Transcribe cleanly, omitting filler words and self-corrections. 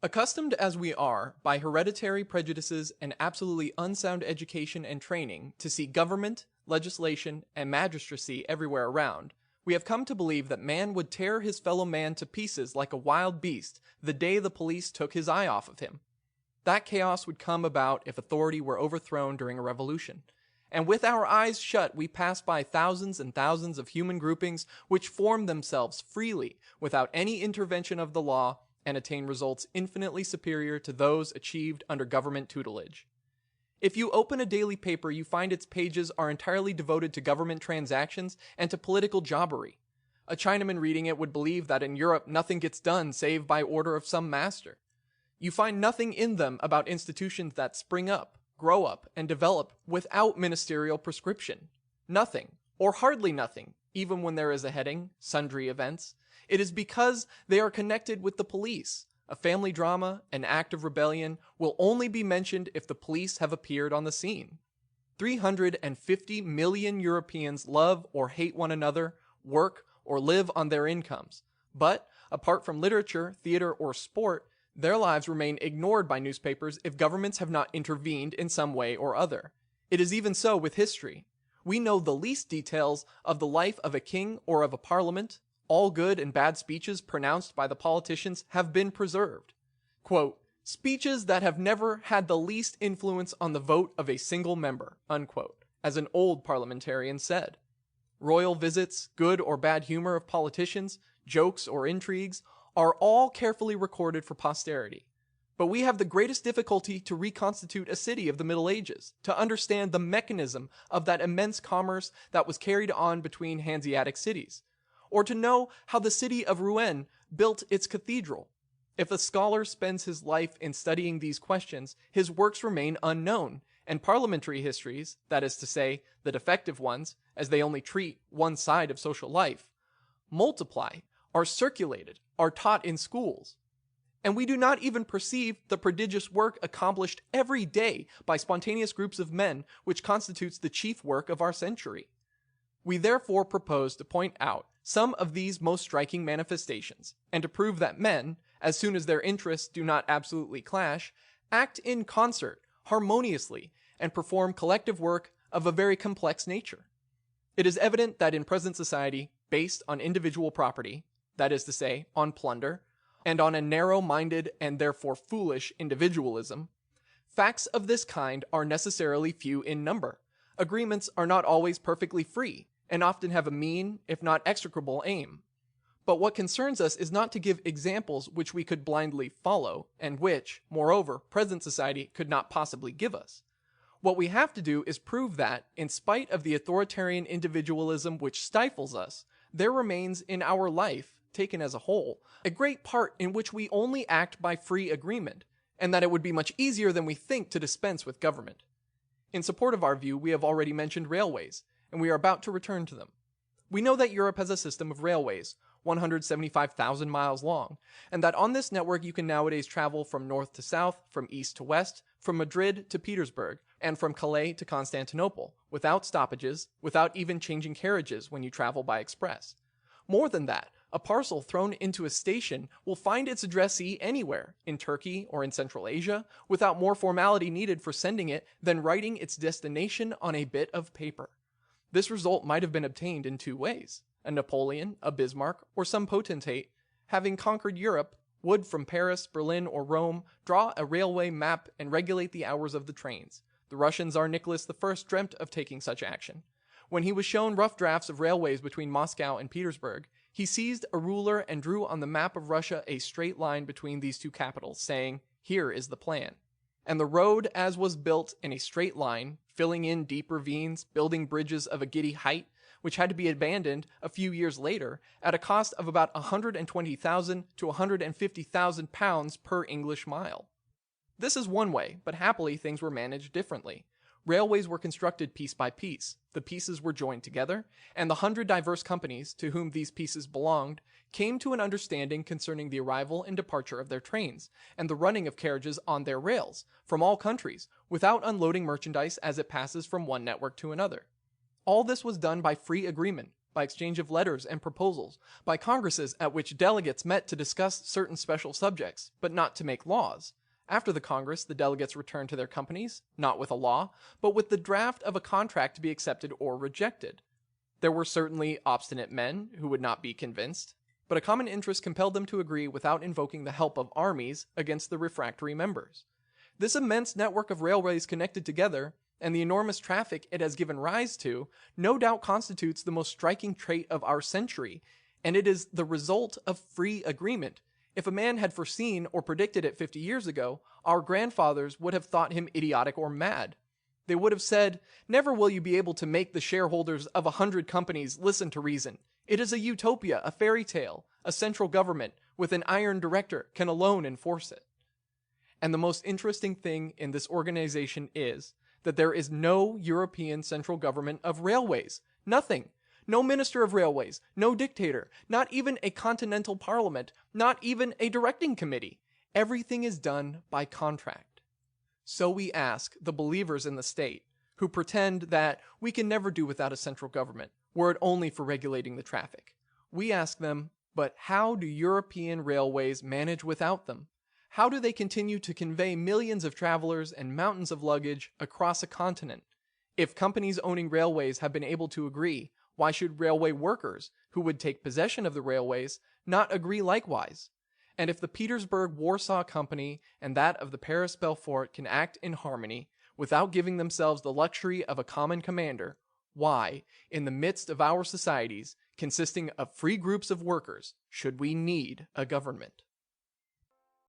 Accustomed as we are, by hereditary prejudices and absolutely unsound education and training, to see government, legislation, and magistracy everywhere around, we have come to believe that man would tear his fellow man to pieces like a wild beast the day the police took his eye off of him. That chaos would come about if authority were overthrown during a revolution. And with our eyes shut, we pass by thousands and thousands of human groupings which form themselves freely without any intervention of the law and attain results infinitely superior to those achieved under government tutelage. If you open a daily paper, you find its pages are entirely devoted to government transactions and to political jobbery. A Chinaman reading it would believe that in Europe nothing gets done save by order of some master. You find nothing in them about institutions that spring up, grow up, and develop without ministerial prescription. Nothing, or hardly nothing, even when there is a heading, sundry events. It is because they are connected with the police. A family drama, an act of rebellion, will only be mentioned if the police have appeared on the scene. 350 million Europeans love or hate one another, work, or live on their incomes. But, apart from literature, theater, or sport, their lives remain ignored by newspapers if governments have not intervened in some way or other. It is even so with history. We know the least details of the life of a king or of a parliament. All good and bad speeches pronounced by the politicians have been preserved. Quote, speeches that have never had the least influence on the vote of a single member, unquote, as an old parliamentarian said. Royal visits, good or bad humor of politicians, jokes or intrigues, are all carefully recorded for posterity. But we have the greatest difficulty to reconstitute a city of the Middle Ages, to understand the mechanism of that immense commerce that was carried on between Hanseatic cities, or to know how the city of Rouen built its cathedral. If a scholar spends his life in studying these questions, his works remain unknown, and parliamentary histories, that is to say, the defective ones, as they only treat one side of social life, multiply, are circulated, are taught in schools. And we do not even perceive the prodigious work accomplished every day by spontaneous groups of men which constitutes the chief work of our century. We therefore propose to point out some of these most striking manifestations, and to prove that men, as soon as their interests do not absolutely clash, act in concert, harmoniously, and perform collective work of a very complex nature. It is evident that in present society, based on individual property, that is to say, on plunder, and on a narrow-minded and therefore foolish individualism, facts of this kind are necessarily few in number. Agreements are not always perfectly free, and often have a mean, if not execrable, aim. But what concerns us is not to give examples which we could blindly follow, and which, moreover, present society could not possibly give us. What we have to do is prove that, in spite of the authoritarian individualism which stifles us, there remains in our life, taken as a whole, a great part in which we only act by free agreement, and that it would be much easier than we think to dispense with government. In support of our view, we have already mentioned railways, and we are about to return to them. We know that Europe has a system of railways, 175,000 miles long, and that on this network you can nowadays travel from north to south, from east to west, from Madrid to Petersburg, and from Calais to Constantinople, without stoppages, without even changing carriages when you travel by express. More than that, a parcel thrown into a station will find its addressee anywhere, in Turkey or in Central Asia, without more formality needed for sending it than writing its destination on a bit of paper. This result might have been obtained in two ways. A Napoleon, a Bismarck, or some potentate, having conquered Europe, would from Paris, Berlin, or Rome draw a railway map and regulate the hours of the trains. The Russian Tsar Nicholas I dreamt of taking such action. When he was shown rough drafts of railways between Moscow and Petersburg, he seized a ruler and drew on the map of Russia a straight line between these two capitals, saying, "Here is the plan." And the road as was built in a straight line, filling in deep ravines, building bridges of a giddy height, which had to be abandoned a few years later at a cost of about 120,000 to 150,000 pounds per English mile. This is one way, but happily things were managed differently. Railways were constructed piece by piece, the pieces were joined together, and the 100 diverse companies to whom these pieces belonged came to an understanding concerning the arrival and departure of their trains, and the running of carriages on their rails, from all countries, without unloading merchandise as it passes from one network to another. All this was done by free agreement, by exchange of letters and proposals, by congresses at which delegates met to discuss certain special subjects, but not to make laws. After the Congress, the delegates returned to their companies, not with a law, but with the draft of a contract to be accepted or rejected. There were certainly obstinate men who would not be convinced, but a common interest compelled them to agree without invoking the help of armies against the refractory members. This immense network of railways connected together, and the enormous traffic it has given rise to, no doubt constitutes the most striking trait of our century, and it is the result of free agreement. If a man had foreseen or predicted it 50 years ago, our grandfathers would have thought him idiotic or mad. They would have said, "Never will you be able to make the shareholders of 100 companies listen to reason. It is a utopia, a fairy tale. A central government with an iron director can alone enforce it." And the most interesting thing in this organization is that there is no European central government of railways. Nothing. No minister of railways, no dictator, not even a continental parliament, not even a directing committee. Everything is done by contract. So we ask the believers in the state, who pretend that we can never do without a central government, were it only for regulating the traffic. We ask them, but how do European railways manage without them? How do they continue to convey millions of travelers and mountains of luggage across a continent? If companies owning railways have been able to agree, why should railway workers, who would take possession of the railways, not agree likewise? And if the Petersburg-Warsaw Company and that of the Paris-Belfort can act in harmony, without giving themselves the luxury of a common commander, why, in the midst of our societies, consisting of free groups of workers, should we need a government?